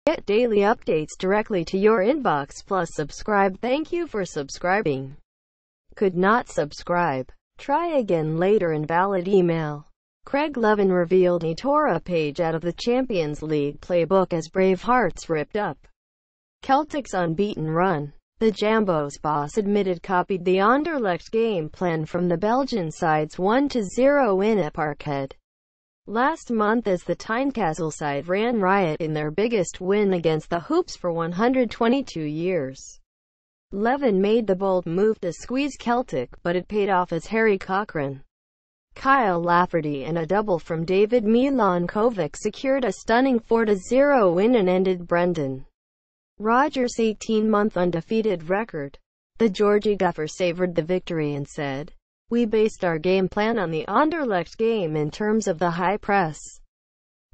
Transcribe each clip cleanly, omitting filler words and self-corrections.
Get daily updates directly to your inbox plus subscribe. Thank you for subscribing. Could not subscribe. Try again later. Invalid email. Craig Levin revealed he tore a page out of the Champions League playbook as Brave Hearts ripped up Celtic's unbeaten run. The Jambos boss admitted copied the Anderlecht game plan from the Belgian side's 1-0 win at Parkhead last month as the Tynecastle side ran riot in their biggest win against the Hoops for 122 years. Levin made the bold move to squeeze Celtic, but it paid off as Harry Cochrane, Kyle Lafferty and a double from David Milankovic secured a stunning 4-0 win and ended Brendan Rodgers' 18-month undefeated record. The Georgie gaffer savored the victory and said, "We based our game plan on the Anderlecht game in terms of the high press,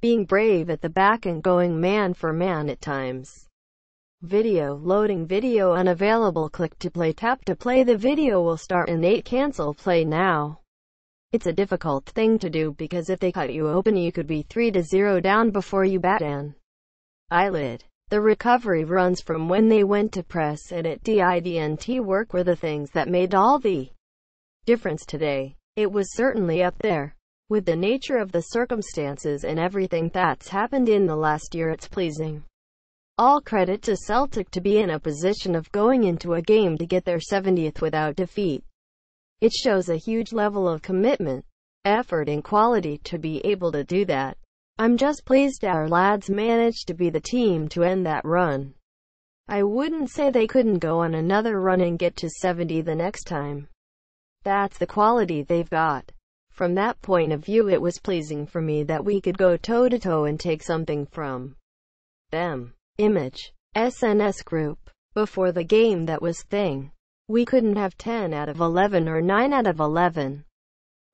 being brave at the back and going man for man at times." Video loading. Video unavailable. Click to play. Tap to play. The video will start in 8. Cancel play now. It's a difficult thing to do because if they cut you open you could be 3-0 down before you bat an eyelid. The recovery runs from when they went to press and it didn't work were the things that made all the difference today. It was certainly up there. With the nature of the circumstances and everything that's happened in the last year, it's pleasing. All credit to Celtic to be in a position of going into a game to get their 70th without defeat. It shows a huge level of commitment, effort and quality to be able to do that. I'm just pleased our lads managed to be the team to end that run. I wouldn't say they couldn't go on another run and get to 70 the next time. That's the quality they've got. From that point of view, it was pleasing for me that we could go toe-to-toe and take something from them. Image. SNS Group. Before the game that was thing. We couldn't have 10 out of 11 or 9 out of 11.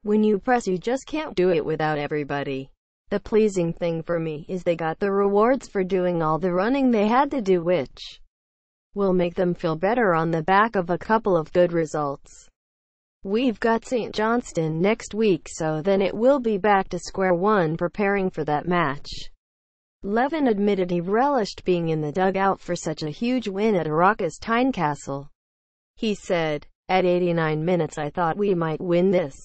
When you press you just can't do it without everybody. The pleasing thing for me is they got the rewards for doing all the running they had to do, which will make them feel better on the back of a couple of good results. We've got St. Johnstone next week, so then it will be back to square one preparing for that match. Levin admitted he relished being in the dugout for such a huge win at a raucous Tynecastle. He said, "At 89 minutes I thought we might win this.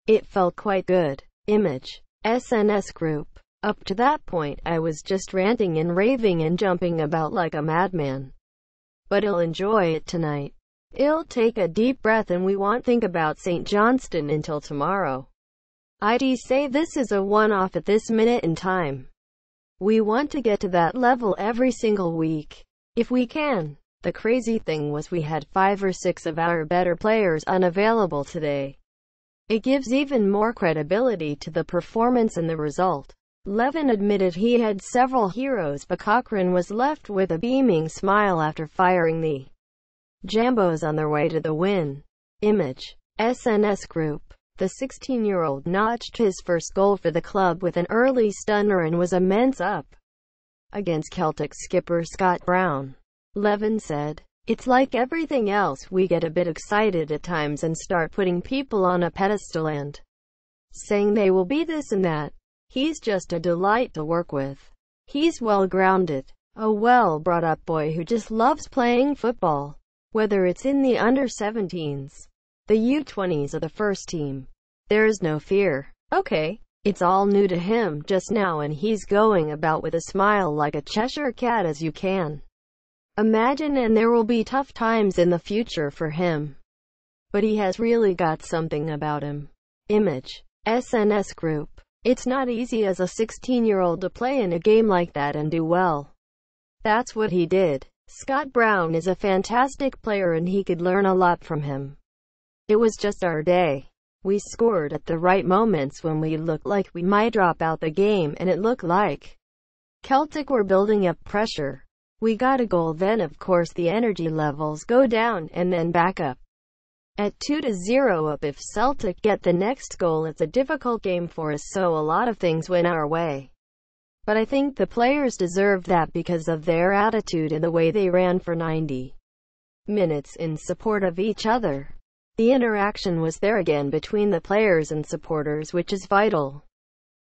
It felt quite good." Image. SNS Group. Up to that point I was just ranting and raving and jumping about like a madman. But I'll enjoy it tonight. I'll take a deep breath and we won't think about St. Johnstone until tomorrow. I'd say this is a one-off at this minute in time. We want to get to that level every single week, if we can. The crazy thing was we had 5 or 6 of our better players unavailable today. It gives even more credibility to the performance and the result. Levin admitted he had several heroes, but Cochrane was left with a beaming smile after firing the Jambos on their way to the win. Image. SNS Group. The 16-year-old notched his first goal for the club with an early stunner and was immense up against Celtic skipper Scott Brown. Levin said, "It's like everything else, we get a bit excited at times and start putting people on a pedestal and saying they will be this and that. He's just a delight to work with. He's well-grounded, a well-brought-up boy who just loves playing football. Whether it's in the under-17s, the U20s or the first team, there's no fear. Okay, it's all new to him just now and he's going about with a smile like a Cheshire cat as you can imagine, and there will be tough times in the future for him. But he has really got something about him." Image. SNS Group. It's not easy as a 16-year-old to play in a game like that and do well. That's what he did. Scott Brown is a fantastic player and he could learn a lot from him. It was just our day. We scored at the right moments when we looked like we might drop out the game, and it looked like Celtic were building up pressure. We got a goal, then of course the energy levels go down, and then back up. At 2-0 up, if Celtic get the next goal it's a difficult game for us, so a lot of things went our way. But I think the players deserved that because of their attitude and the way they ran for 90 minutes in support of each other. The interaction was there again between the players and supporters, which is vital.